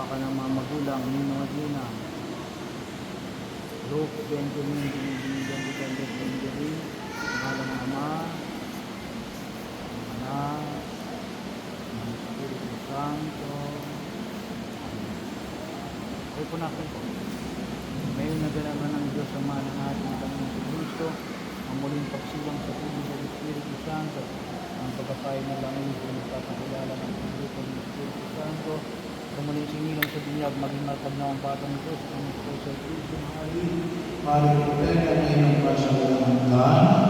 ka ng mga magulang, ninong at ninang. Luke, Benjamin, binibigyan kita ng Benjamin, mahal ng Ama, ng Anak, ng Espiritu Santo. Ay po natin po. Ngayon na ganaman ng Diyos Ama ng ating Panginoon Kristo, ang muling pagsilang sa puso ng Espiritu Santo, ang pagkapain na langit kung nagpapakilala ng pagluto ng Espiritu Santo, kumuling sinilang sa binyag, maging matag na ang patang Diyos, ang ito sa Kristo Mahal. Pare ko tayo, ngayon ang pasang hanggan,